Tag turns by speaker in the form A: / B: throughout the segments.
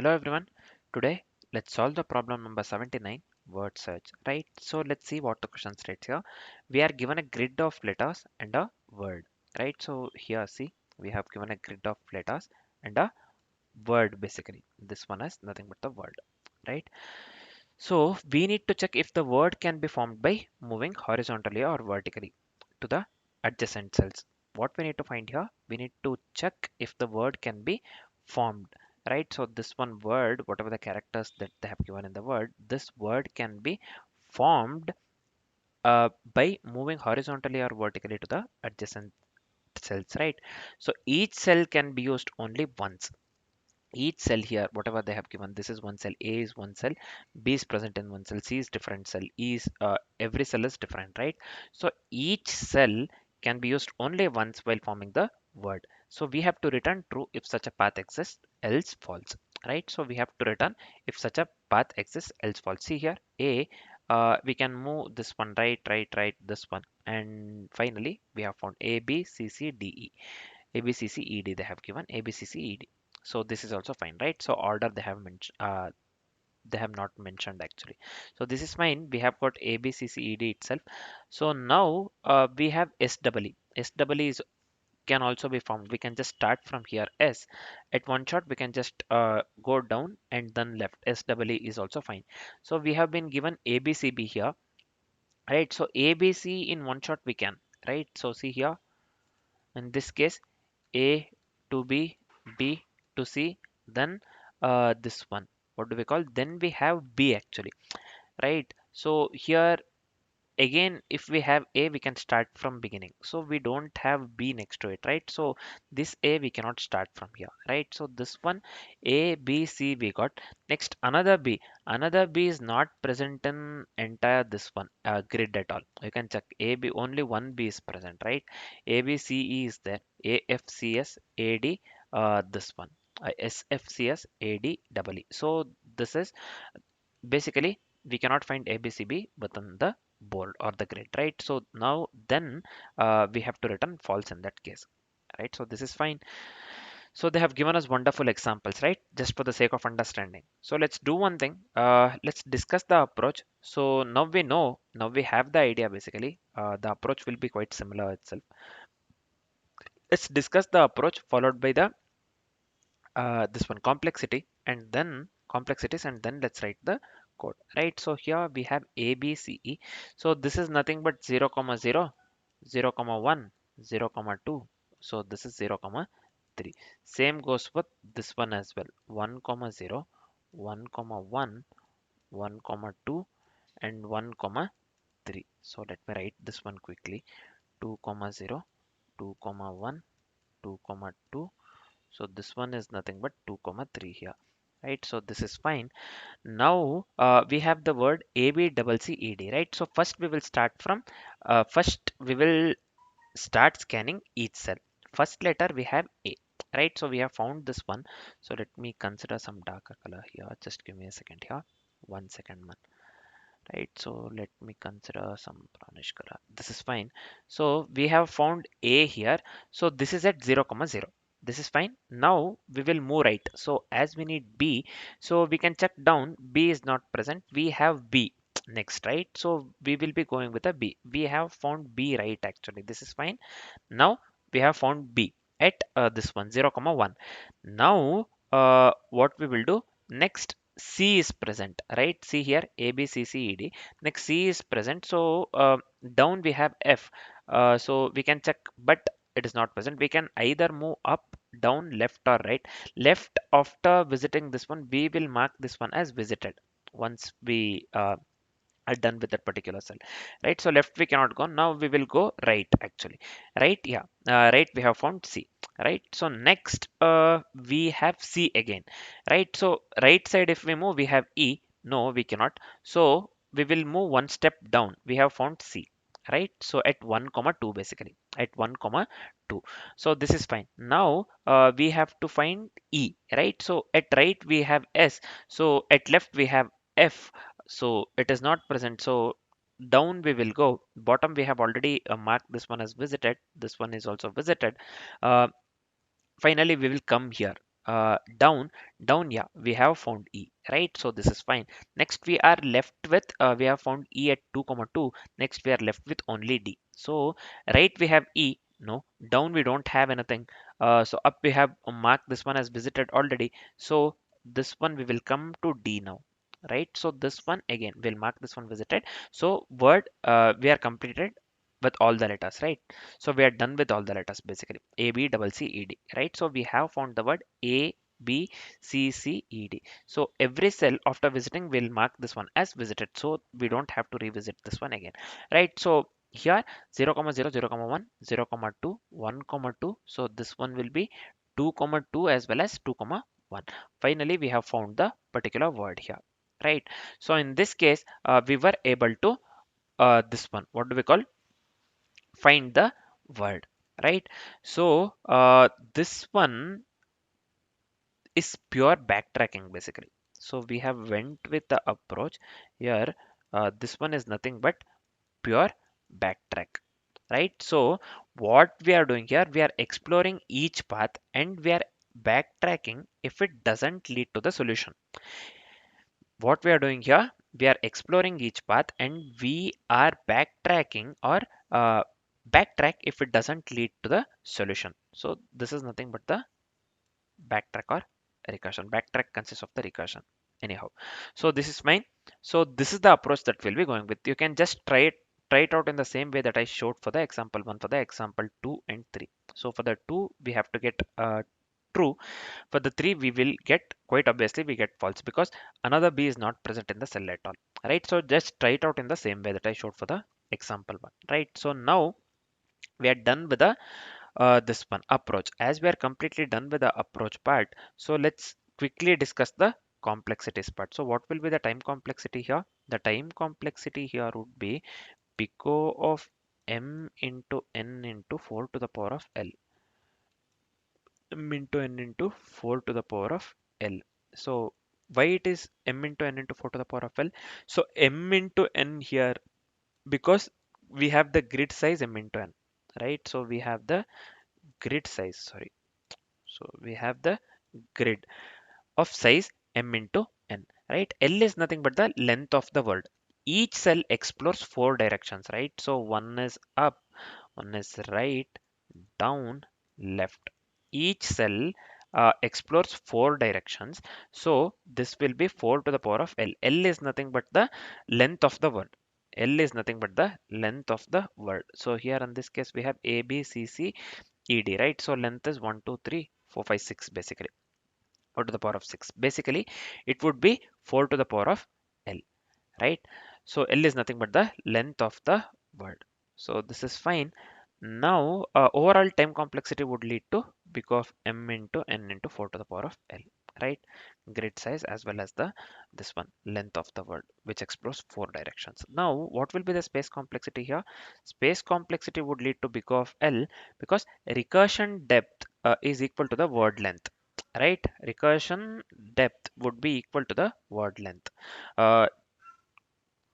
A: Hello everyone. Today let's solve the problem number 79, word search, right? So let's see what the question states here. We are given a grid of letters and a word, right? So here see, we have given a grid of letters and a word basically. This one is nothing but the word, right? So we need to check if the word can be formed by moving horizontally or vertically to the adjacent cells. What we need to find here, we need to check if the word can be formed, right? So this one word, whatever the characters that they have given in the word, this word can be formed by moving horizontally or vertically to the adjacent cells, right? So each cell can be used only once. Each cell here, whatever they have given, this is one cell, A is one cell, B is present in one cell, C is different cell, E is every cell is different, right? So each cell can be used only once while forming the word. So we have to return true if such a path exists, else false, right? So we have to return if such a path exists, else false. See here, A, we can move this one right, this one, and finally we have found A, B, C, C, D, E. A, B, C, C, E, D they have given, A, B, C, C, E, D. So this is also fine, right? So order they have mentioned, they have not mentioned actually. So this is fine. We have got A, B, C, C, E, D itself. So now we have SEE. SEE is can also be formed. We can just start from here S. At one shot, we can just go down and then left. SEE is also fine. So we have been given ABCB here, right? So ABC in one shot we can, right? So see here, in this case, A to B, B to C, then this one. What do we call? Then we have B actually, right? So here again, if we have A, we can start from beginning. So we don't have B next to it, right? So this A we cannot start from here, right? So this one A, B, C we got. Next another B. Another B is not present in entire this one grid at all. You can check A, B, only one B is present, right? A, B, C, E is there. A, F, C, S, A, D, this one. S, F, C, S, A, D, double E. So this is basically we cannot find ABCB within the board or the grid, right? So now then we have to return false in that case, right? So this is fine. So they have given us wonderful examples, right? Just for the sake of understanding. So let's do one thing. Let's discuss the approach. So now we know, now we have the idea basically. The approach will be quite similar itself. Let's discuss the approach followed by the this one complexity and then complexities, and then let's write the code, right? So here we have A, B, C, E. So this is nothing but 0 comma 0, 0 comma 1, 0 comma 2. So this is 0 comma 3. Same goes with this one as well. 1 comma 0, 1 comma 1, 1 comma 2, and 1 comma 3. So let me write this one quickly. 2 comma 0, 2 comma 1, 2 comma 2. So this one is nothing but 2 comma 3 here, right? So this is fine. Now we have the word ABCCED, right? So first we will start from first we will start scanning each cell. First letter we have A, right? So we have found this one. So let me consider some darker color here. Just give me a second here. 1 second, man. Right, so let me consider some brownish color. This is fine. So we have found A here. So this is at 0 comma 0. This is fine. Now we will move right. So as we need B, so we can check down. B is not present. We have B next, right? So we will be going with a B. We have found B, right? Actually, this is fine. Now we have found B at this one 0 comma 1. Now what we will do next, C is present, right? See here, A, B, C, C, E, D. Next C is present. So down we have F. So we can check, but it is not present. We can either move up, down, left, or right. Left, after visiting this one, we will mark this one as visited once we are done with that particular cell, right? So left we cannot go. Now we will go right actually, right? Yeah, right, we have found C, right? So next we have C again, right? So right side if we move we have E. No, we cannot. So we will move one step down. We have found C, right? So at 1 comma 2 basically, at 1 comma 2. So this is fine. Now we have to find E, right? So at right we have S. So at left we have F. So it is not present. So down we will go. Bottom we have already marked this one as visited. This one is also visited. uh, Finally we will come here. down, yeah, we have found E, right? So this is fine. Next we are left with we have found E at 2 comma 2. Next we are left with only D. So right we have E, no. Down we don't have anything. So up we have marked this one as visited already. So this one we will come to D now, right? So this one again we'll mark this one visited. So word we are completed with all the letters, right? So we are done with all the letters basically. A B double C E D, right? So we have found the word A B C C E D. So every cell after visiting will mark this one as visited. So we don't have to revisit this one again, right? So here 0 comma 0 0 comma 1 0 comma 2 1 comma 2. So this one will be 2 comma 2 as well as 2 comma 1. Finally we have found the particular word here, right? So in this case we were able to this one, what do we call, find the word, right? So this one is pure backtracking basically. So we have went with the approach here. This one is nothing but pure backtrack, right? So what we are doing here, we are exploring each path and we are backtracking if it doesn't lead to the solution. What we are doing here, we are exploring each path and we are backtracking or uh, backtrack if it doesn't lead to the solution. So this is nothing but the backtrack or recursion. Backtrack consists of the recursion anyhow. So this is fine. So this is the approach that we'll be going with. You can just try it out in the same way that I showed for the example 1, for the example 2 and 3. So for the 2 we have to get true. For the 3 we will get, quite obviously we get false because another B is not present in the cell at all, right? So just try it out in the same way that I showed for the example 1, right? So now we are done with the this one approach. As we are completely done with the approach part, so let's quickly discuss the complexities part. So what will be the time complexity here? The time complexity here would be pico of m into n into 4 to the power of l, m into n into 4 to the power of l. So why it is m into n into 4 to the power of l? So m into n here, because we have the grid size m into n, right? So we have the grid size, sorry. So we have the grid of size m into n, right? L is nothing but the length of the word. Each cell explores 4 directions, right? So one is up, one is right, down, left. Each cell explores 4 directions. So this will be 4 to the power of L. L is nothing but the length of the word. L is nothing but the length of the word. So here in this case we have A, B, C, C, E, D, right? So length is 1, 2, 3, 4, 5, 6 basically. 4 to the power of 6. Basically it would be 4 to the power of L, right? So L is nothing but the length of the word. So this is fine. Now overall time complexity would lead to big of m into n into 4 to the power of L, right? Grid size as well as the this one length of the word which explores 4 directions. Now what will be the space complexity here? Space complexity would lead to big of L because recursion depth is equal to the word length, right? Recursion depth would be equal to the word length. Uh,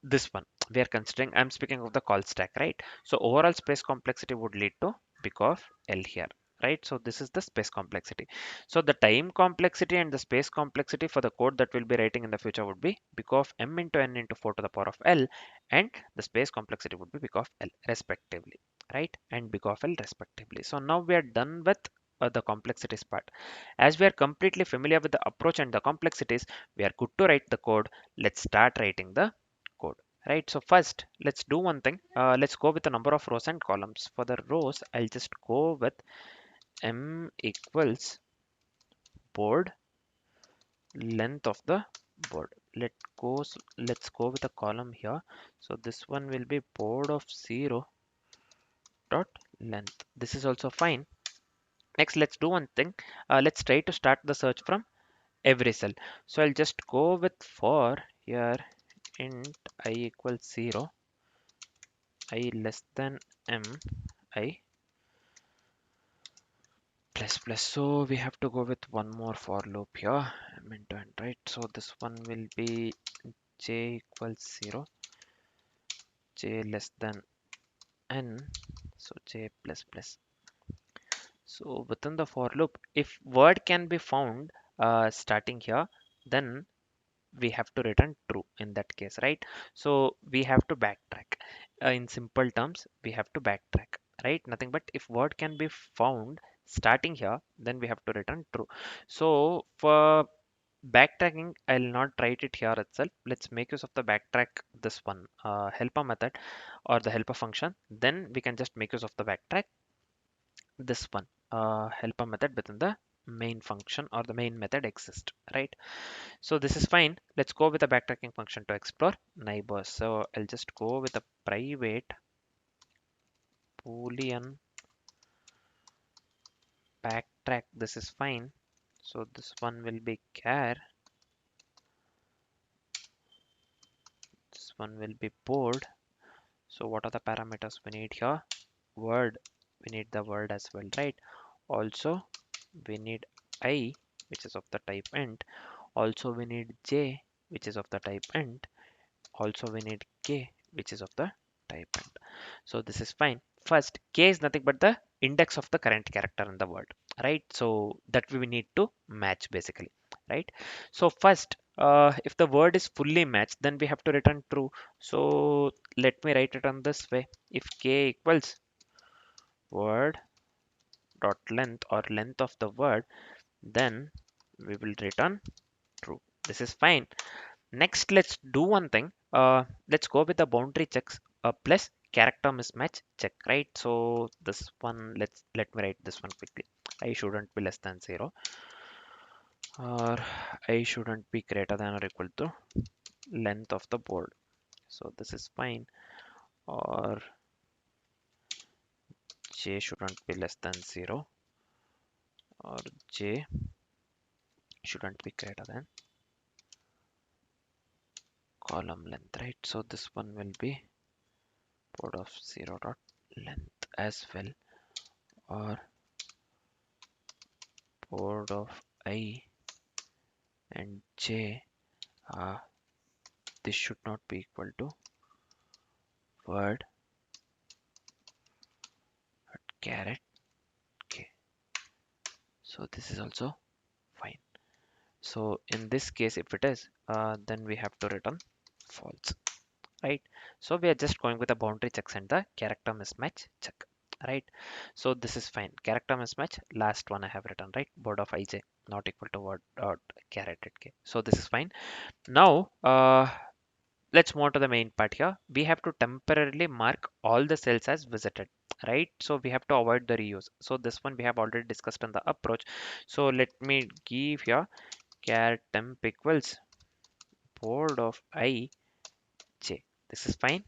A: this one we are considering, I'm speaking of the call stack, right? So overall space complexity would lead to big of L here, right? So this is the space complexity. So the time complexity and the space complexity for the code that we'll be writing in the future would be big of m into n into 4 to the power of L, and the space complexity would be big of L respectively, right? And big of L respectively. So now we are done with the complexities part. As we are completely familiar with the approach and the complexities, we are good to write the code. Let's start writing the code, right? So first let's do one thing. Let's go with the number of rows and columns. For the rows I'll just go with m equals board length of the board. Let's go with a column here. So this one will be board of 0 dot length. This is also fine. Next let's do one thing. Let's try to start the search from every cell. So I'll just go with for here int I equals 0, I less than m, I plus plus. So we have to go with one more for loop here, m into n, right? So this one will be j equals 0, j less than n, so j plus plus. So within the for loop, if word can be found starting here, then we have to return true in that case, right? So we have to backtrack. In simple terms, we have to backtrack, right? Nothing but if word can be found starting here, then we have to return true. So for backtracking, I'll not write it here itself. Let's make use of the backtrack, this one helper method or the helper function. Then we can just make use of the backtrack, this one helper method within the main function or the main method exist, right? So this is fine. Let's go with the backtracking function to explore neighbors. So I'll just go with a private boolean backtrack. This is fine. So this one will be char. This one will be board. So what are the parameters we need here? Word. We need the word as well, right? Also, we need I, which is of the type int. Also, we need j, which is of the type int. Also, we need k, which is of the type int. So this is fine. First, k is nothing but the index of the current character in the word, right? So that we need to match basically, right? So first, if the word is fully matched, then we have to return true. So let me write it on this way. If k equals word dot length or length of the word, then we will return true. This is fine. Next, let's do one thing. Let's go with the boundary checks plus character mismatch check, right? So this one, let me write this one quickly. I shouldn't be less than 0, or I shouldn't be greater than or equal to length of the board. So this is fine. Or j shouldn't be less than 0, or j shouldn't be greater than column length, right? So this one will be board of 0 dot length as well, or board of I and j, uh, this should not be equal to word caret k. So this is also fine. So in this case, if it is, then we have to return false, right? So we are just going with the boundary checks and the character mismatch check, right? So this is fine. Character mismatch, last one I have written, right? Board of ij not equal to word dot caret k. So this is fine. Now, let's move on to the main part here. We have to temporarily mark all the cells as visited, right? So we have to avoid the reuse. So this one we have already discussed in the approach. So let me give here char temp equals board of I j. This is fine.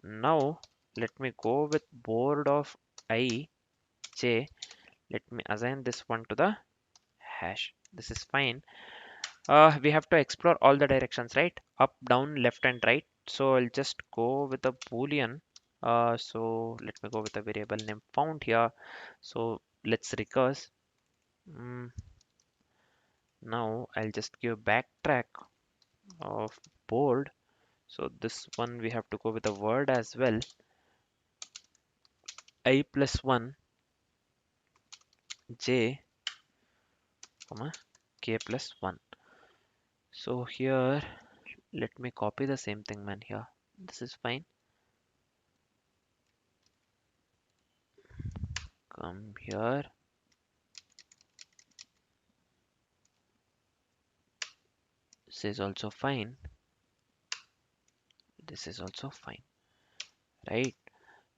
A: Now let me go with board of I j. Let me assign this one to the hash. This is fine. We have to explore all the directions, right? Up, down, left, and right. So I'll just go with a boolean. So let me go with a variable name found here. So let's recurse. Mm, Now I'll just give backtrack of board. So this one we have to go with a word as well. I plus 1 j comma k plus 1. So here let me copy the same thing, man. Here this is fine. Come here. This is also fine. This is also fine, right?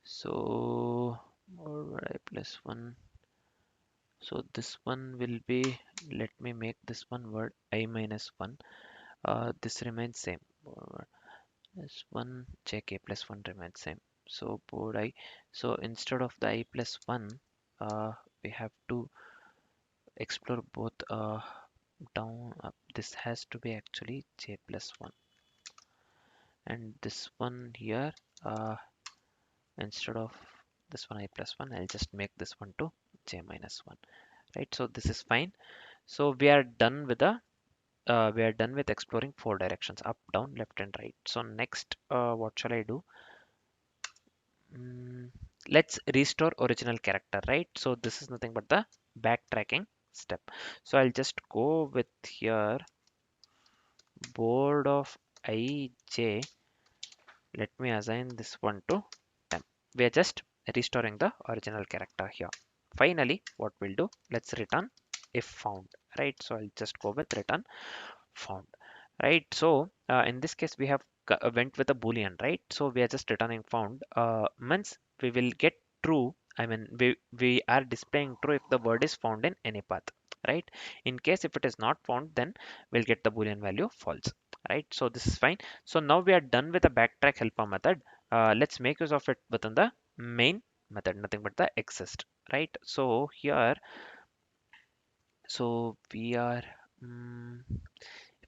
A: So or I plus 1. So this one will be, let me make this one word I minus 1. This remains same. This one jk plus 1 remains same. So board I. So instead of the I plus 1, we have to explore both down up. This has to be actually j plus 1, and this one here, instead of this one I plus 1, I'll just make this one to j minus 1, right? So this is fine. So we are done with the we are done with exploring 4 directions: up, down, left, and right. So next, what shall I do? Mm, let's restore original character, right? So this is nothing but the backtracking step. So I'll just go with here board of ij. Let me assign this one to temp. We are just restoring the original character here. Finally, what we'll do, let's return if found, right? So I'll just go with return found, right? So in this case, we have went with a boolean, right? So we are just returning found. Means we will get true. I mean, we are displaying true if the word is found in any path, right? In case if it is not found, then we'll get the boolean value false, right? So this is fine. So now we are done with the backtrack helper method. Let's make use of it within the main method, nothing but the exist, right? So here, so we are. mm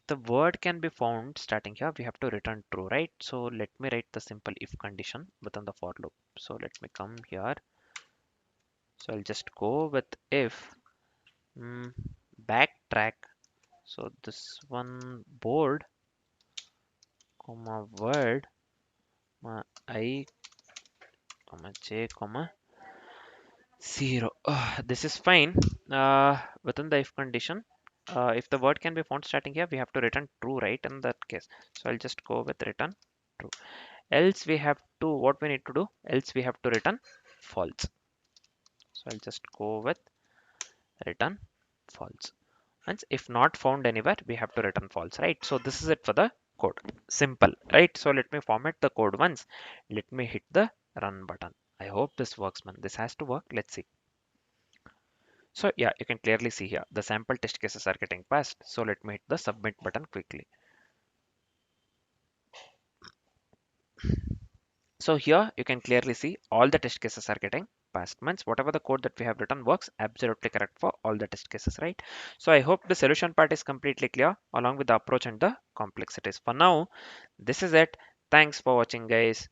A: the word can be found starting here, we have to return true, right? So let me write the simple if condition within the for loop. So let me come here. So I'll just go with if mm, backtrack. So this one board comma word I comma j comma 0. This is fine. Within the if condition, if the word can be found starting here, we have to return true, right? In that case, so I'll just go with return true. Else we have to, what we need to do, else we have to return false. So I'll just go with return false. And if not found anywhere, we have to return false, right? So this is it for the code. Simple, right? So let me format the code once. Let me hit the run button. I hope this works, man. This has to work. Let's see. So yeah, you can clearly see here the sample test cases are getting passed. So let me hit the submit button quickly. So here you can clearly see all the test cases are getting passed. Means whatever the code that we have written works absolutely correct for all the test cases, right? So I hope the solution part is completely clear along with the approach and the complexities. For now, this is it. Thanks for watching, guys.